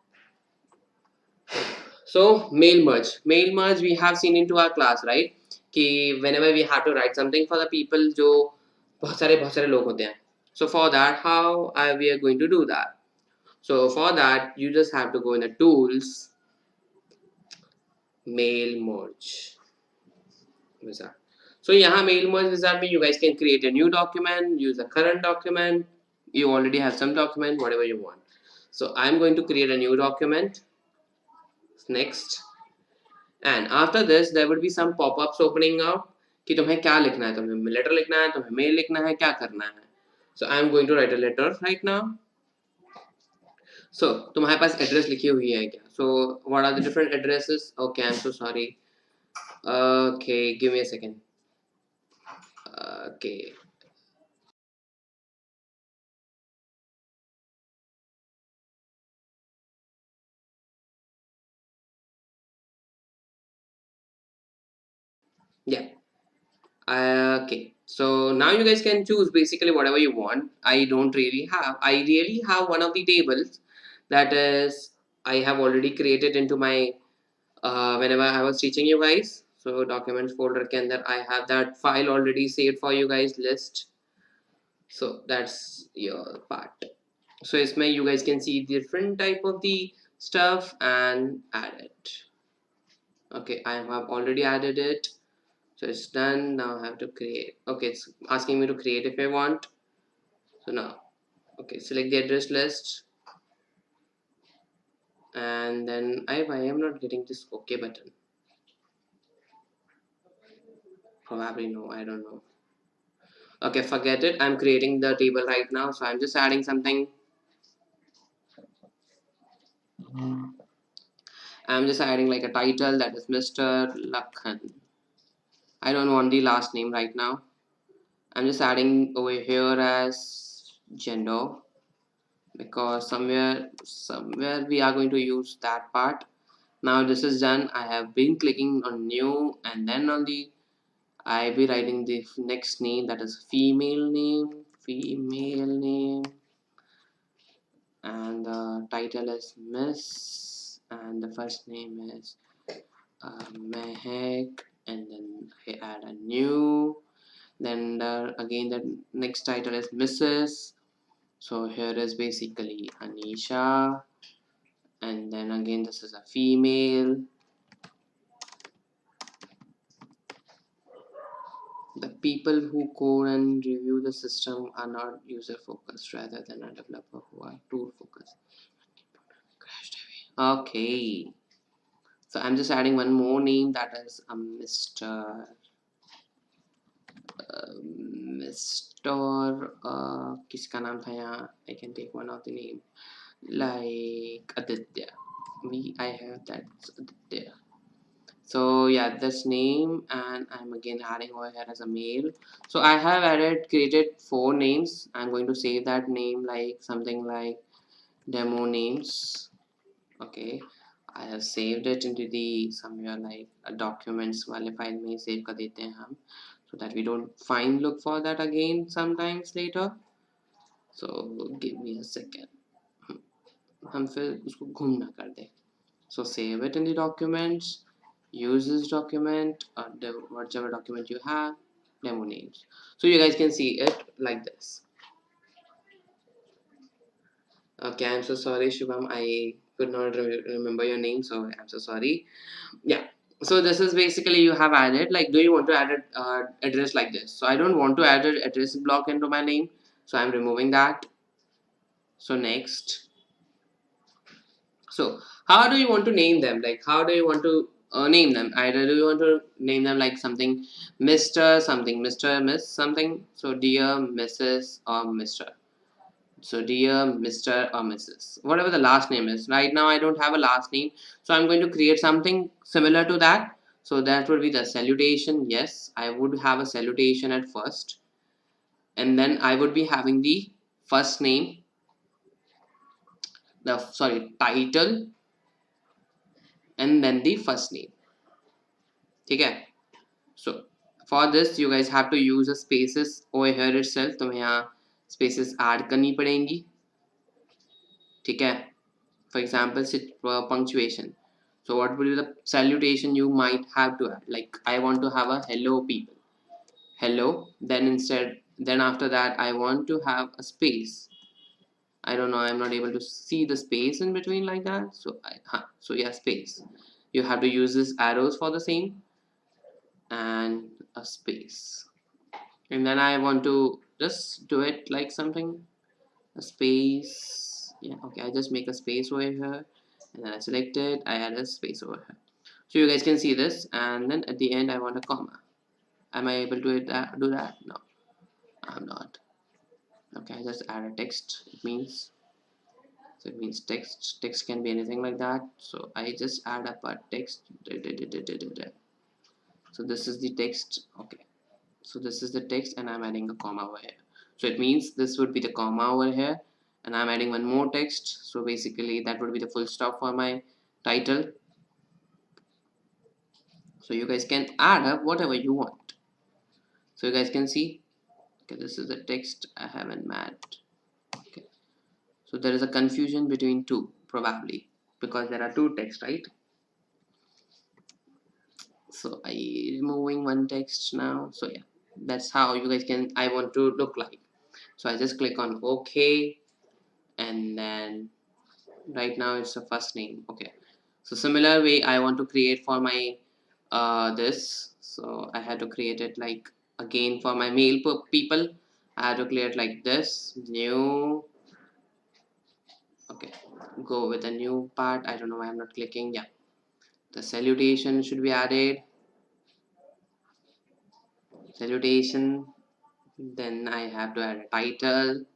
mail merge we have seen into our class, right? कि whenever we have to write something for the people जो बहुत सारे लोग होते हैं. So for that, how we are going to do that? So for that, you just have to go in the tools, mail merge wizard. So यहाँ mail merge wizard में you guys can create a new document, use a current document. You already have some document, whatever you want. So I'm going to create a new document. Next. And after this, there would be some pop-ups opening up कि तुम्हें क्या लिखना है, तुम्हें letter लिखना है, तुम्हें mail लिखना है, क्या करना है. So I'm going to write a letter right now. So तुम्हारे पास address लिखी हुई है क्या? So what are the different addresses? Okay, I'm so sorry. Okay, give me a second. Okay. Yeah. Okay. So now you guys can choose basically whatever you want. I really have one of the tables that is I have already created into my whenever I was teaching you guys. So documents folder के अंदर I have that file already saved for you guys list. So that's your part. So इसमें you guys can see different type of the stuff and add it. Okay, I have already added it. So it's done. Now I have to create. Okay, it's asking me to create if I want. So now, okay, select the address list. And then I am not getting this OK button. Probably no, I don't know. Okay, forget it. I'm creating the table right now. So I'm just adding something. I'm just adding like a title that is Mr. Lakhan. I don't want the last name right now. I'm just adding over here as gender because somewhere we are going to use that part. Now this is done. I have been clicking on new and then on the I be writing the next name, that is female name, and the title is Miss, and the first name is Mehek, and then I add a new. Then again the next title is Mrs. So here is basically Anisha, and then again this is a female. The people who code and review the system are not user focused rather than a developer who are tool focused. Okay, so I'm just adding one more name, that is a Mr. किसका नाम था यहाँ? I can take one of the name like Aditya. I have that Aditya. So yeah, this name, and I'm again adding over here as a mail. So I have created 4 names. I'm going to save that name like something like demo names. Okay, I have saved it into the somewhere like a documents वाले file में save कर देते हैं हम, so that we don't look for that again sometimes later. So give me a second, हम फिर उसको घूम ना कर दें. So save it in the documents, use this document or whichever document you have, demo names. So you guys can see it like this. Okay, I'm so sorry, Shubham. I could not remember your name, so I'm so sorry. Yeah. So this is basically you have added, like, do you want to add an address like this? So I don't want to add an address block into my name, so I'm removing that. So next. So how do you want to name them? Like, how do you want to name them? Either do you want to name them like something Mr. something, Mr. Miss something. So dear Mrs. or Mr. So dear Mr. or Mrs. Whatever the last name is. Right now I don't have a last name, so I'm going to create something similar to that. So that would be the salutation. Yes, I would have a salutation at first, and then I would be having the first name, the title, and then the first name. Okay. So for this you guys have to use a spaces over here itself. तुम्हें यहाँ spaces add करनी पड़ेंगी. ठीक है. For example, punctuation. So what will be the salutation you might have to add? Like I want to have a hello people. Hello. Then after that I want to have a space. I don't know. I'm not able to see the space in between like that. So yeah, space. You have to use these arrows for the same, and a space. And then I want to just do it like something, a space. Yeah, okay, I just make a space over here, and then I select it, I add a space over here, so you guys can see this. And then at the end I want a comma. Am I able to do that? No, I'm not. Okay, I just add a text. It means text can be anything like that, so I just add up a text. So this is the text. Okay, so this is the text, and I'm adding a comma over here. So it means this would be the comma over here, and I'm adding one more text. So basically that would be the full stop for my title. So you guys can add up whatever you want. So you guys can see, okay, this is the text I haven't mapped. Okay, so there is a confusion between two probably, because there are two texts, right? So I removing one text now. So yeah, that's how you guys can, I want to look like. So I just click on OK, and then right now it's the first name. Okay, so similar way I want to create for my this. So I had to create it like again for my male people. I had to create like this new. Okay, go with a new part. I don't know why I'm not clicking. Yeah, the salutation should be added. Salutation. Then I have to add a title.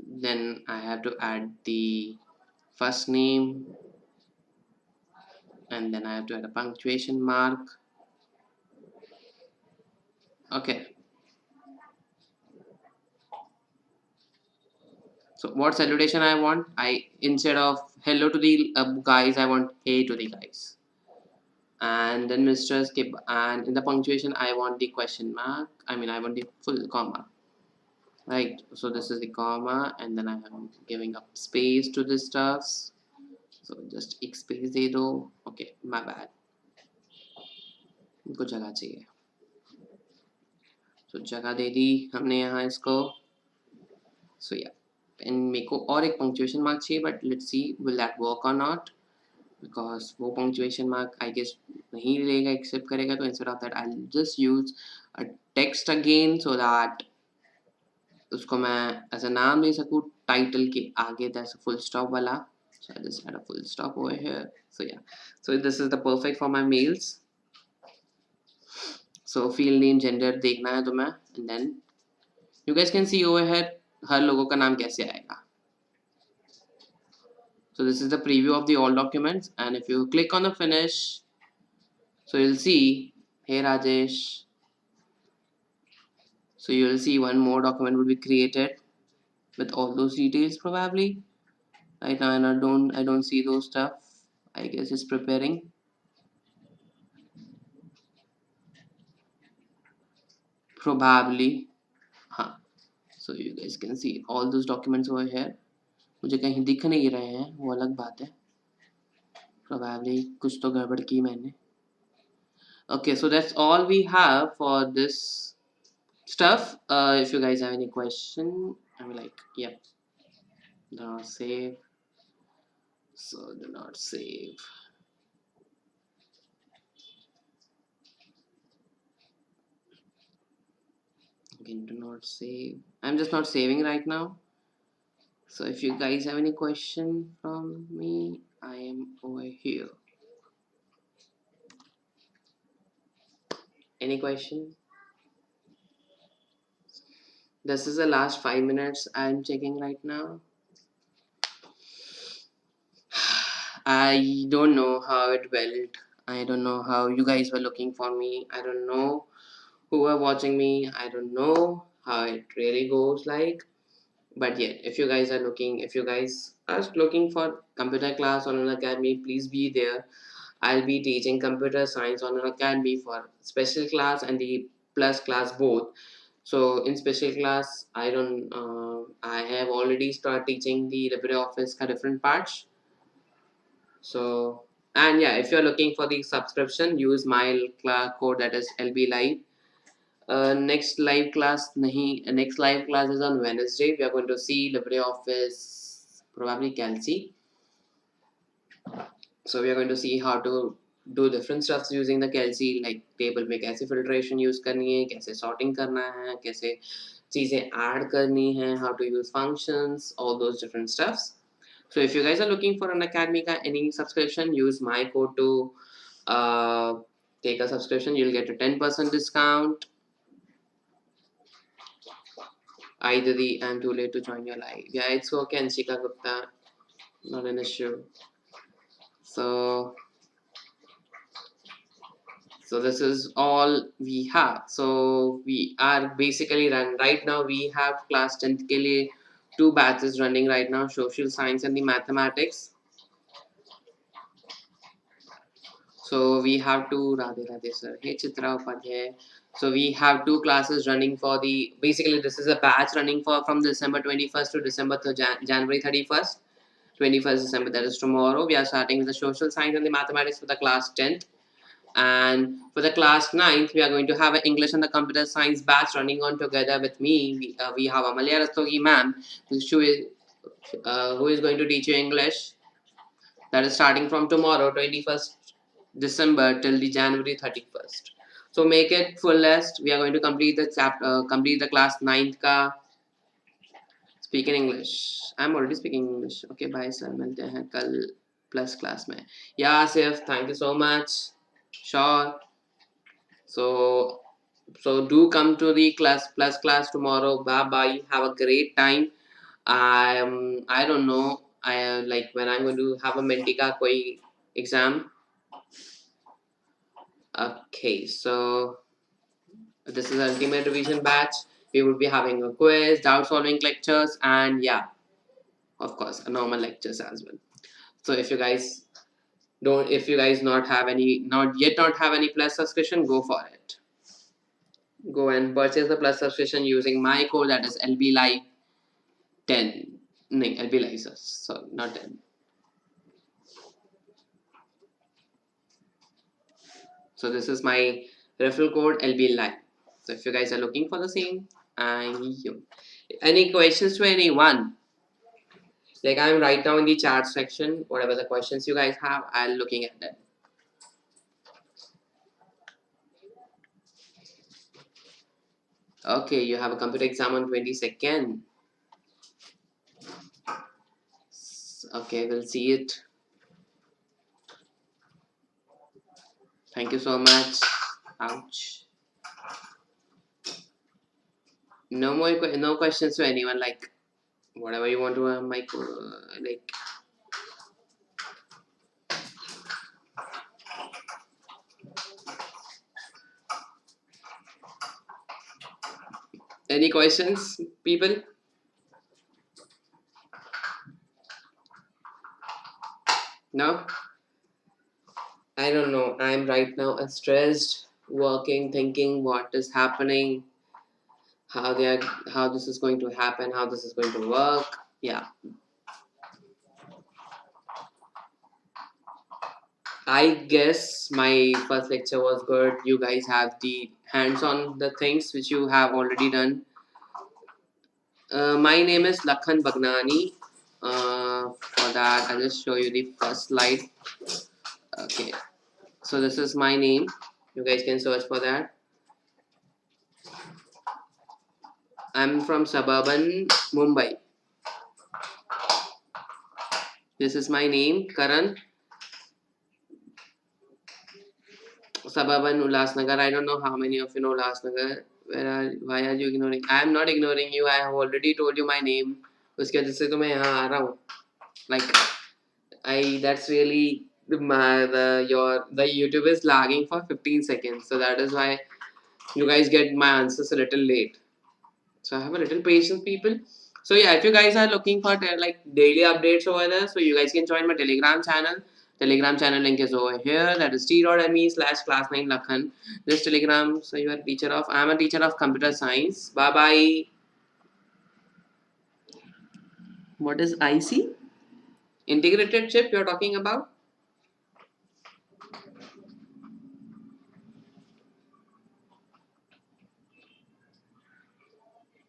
Then I have to add the first name, and then I have to add a punctuation mark. Okay, so what salutation I want? I, instead of hello to the guys, I want hey to the guys. And then Mr. Skip, and in the punctuation I want the question mark. I mean I want the full comma. Right, so this is the comma, and then I am giving up space to this stuff. So just एक space दे दो. Okay, my bad. इनको जगह चाहिए. So जगह दे दी हमने यहाँ इसको. So yeah, and मेरे को और एक punctuation mark चाहिए, but let's see will that work or not, because वो punctuation mark I guess नहीं लेगा, accept करेगा. तो instead of that I'll just use a text again, so that उसको मैं ऐसा नाम दे सकूँ title के आगे, that's a full stop वाला. So I just add a full stop over here. So yeah, so this is the perfect for my mails. So field name gender देखना है तो मैं, and then you guys can see over here हर लोगों का नाम कैसे आएगा. So this is the preview of the all documents, and if you click on the finish, so you'll see, hey Rajesh, so you'll see one more document will be created with all those details probably. Right now I don't see those stuff. I guess it's preparing. Probably. Huh. So you guys can see all those documents over here. मुझे कहीं दिख नहीं रहे हैं, वो अलग बात है. Probably कुछ तो गड़बड़ की मैंने. Okay, so that's all we have for this stuff. If you guys have any question, I'm like, yep. Do not save. So do not save. Again, do not save. I'm just not saving right now. So if you guys have any question from me, I am over here. Any question? This is the last 5 minutes I'm checking right now. I don't know how it went. I don't know how you guys were looking for me. I don't know who are watching me. I don't know how it really goes like. But yeah, if you guys are looking for computer class on Unacademy, please be there. I'll be teaching computer science on Unacademy for special class and the plus class both. So in special class, I have already started teaching the LibreOffice ka different parts. So, and yeah, if you're looking for the subscription, use my code, that is LBLIVE. Next live class is on Wednesday. We are going to see LibreOffice, probably Calci. So we are going to see how to do different stuffs using the Calci, like table में कैसे filtration use करनी है, कैसे sorting करना है, कैसे चीजें add करनी है, how to use functions, all those different stuffs. So if you guys are looking for an Academy any subscription, use my code to take a subscription. You'll get a 10% discount. Either the I'm too late to join your live. Yeah, it's okay, Anshika Gupta. Not an issue. So this is all we have. So we are basically right now. We have class 10th के लिए 2 batches running right now, social science and the mathematics. So we have to Radhe sir. Hey Chitra Upadhyay. So we have 2 classes running for the, basically this is a batch running for from December 21st to January 31st. 21st December, that is tomorrow. We are starting with the social science and the mathematics for the class 10th. And for the class 9th, we are going to have an English and the computer science batch running on together with me. We have Amalia Rastogi ma'am, who is going to teach you English. That is starting from tomorrow, 21st December till the January 31st. So make it fullest. We are going to complete the chapter, complete the class 9th ka. Speak in English. I'm already speaking English. Okay, bye sir. मिलते हैं कल plus class में. Yeah, Sif, thank you so much. Sure. So do come to the plus class tomorrow. Bye bye. Have a great time. I don't know. I like when I'm going to have a menti ka koi exam. Okay, so this is ultimate revision batch. We will be having a quiz, doubt solving lectures, and yeah, of course, a normal lectures as well. So if you guys not have any plus subscription, go for it. Go and purchase the plus subscription using my code, that is LBLIVE 10. No, LBLIVE, so not 10. So this is my referral code LBLIVE. So if you guys are looking for the same, any questions to anyone? Like I'm right now in the chat section. Whatever the questions you guys have, I'll looking at them. Okay, you have a computer exam on 22nd. Okay, we'll see it. Thank you so much. Ouch. No questions to anyone. Like whatever you want to like Any questions, people? No? I don't know. I'm right now stressed, working, thinking what is happening, how they are, how this is going to happen, how this is going to work. Yeah. I guess my first lecture was good. You guys have the hands on the things which you have already done. My name is Lakhan Bhagnani. For that, I'll just show you the first slide. Okay, so this is my name. You guys can search for that. I'm from suburban Mumbai. This is my name, Karan. Suburban Ulasnagar. I don't know how many of you know Ulasnagar. Why are you ignoring? I am not ignoring you. I have already told you my name. उसके वजह से तो मैं यहाँ आ रहा हूँ. Like that's really the YouTube is lagging for 15 seconds. So that is why you guys get my answers a little late. So I have a little patience, people. So yeah, if you guys are looking for like daily updates over there, so you guys can join my Telegram channel. Telegram channel link is over here. That is t.me/class9lakhan. This Telegram. So you are a teacher of. I am a teacher of computer science. Bye bye. What is IC? Integrated chip you are talking about?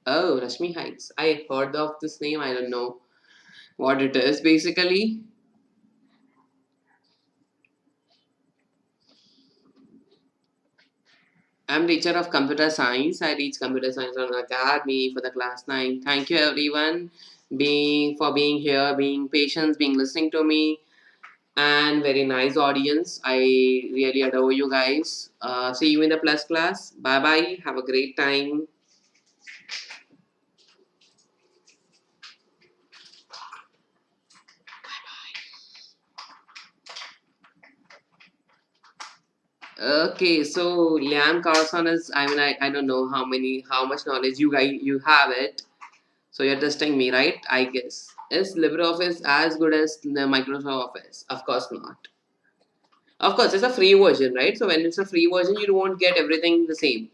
Oh, Rashmi Heights. I heard of this name. I don't know what it is basically. I'm teacher of computer science. I teach computer science on Unacademy for the class 9. Thank you everyone being here, being patient, being listening to me, and very nice audience. I really adore you guys. See you in the plus class. Bye bye. Have a great time. Okay, so Liam Carlson is. I don't know how much knowledge you have it. So you're testing me, right? I guess. Is LibreOffice as good as the Microsoft Office? Of course not. Of course, it's a free version, right? So when it's a free version, you won't get everything the same.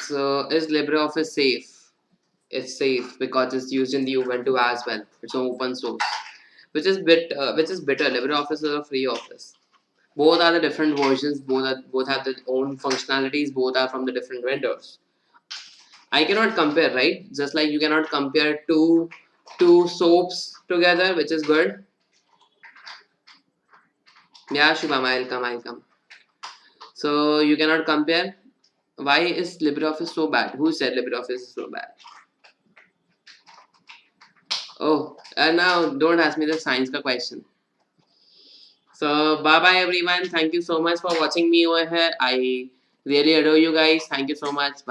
So is LibreOffice safe? It's safe because it's used in the Ubuntu as well. It's open source, which is better. LibreOffice is a free office. Both are the different versions. Both have their own functionalities. Both are from the different vendors. I cannot compare, right? Just like you cannot compare two soaps together, which is good. Yeah, Shubham, I'll come. So you cannot compare. Why is LibreOffice so bad? Who said LibreOffice is so bad? Oh, now don't ask me the science ka question. So bye bye everyone. Thank you so much for watching me over here. I really adore you guys. Thank you so much. Bye.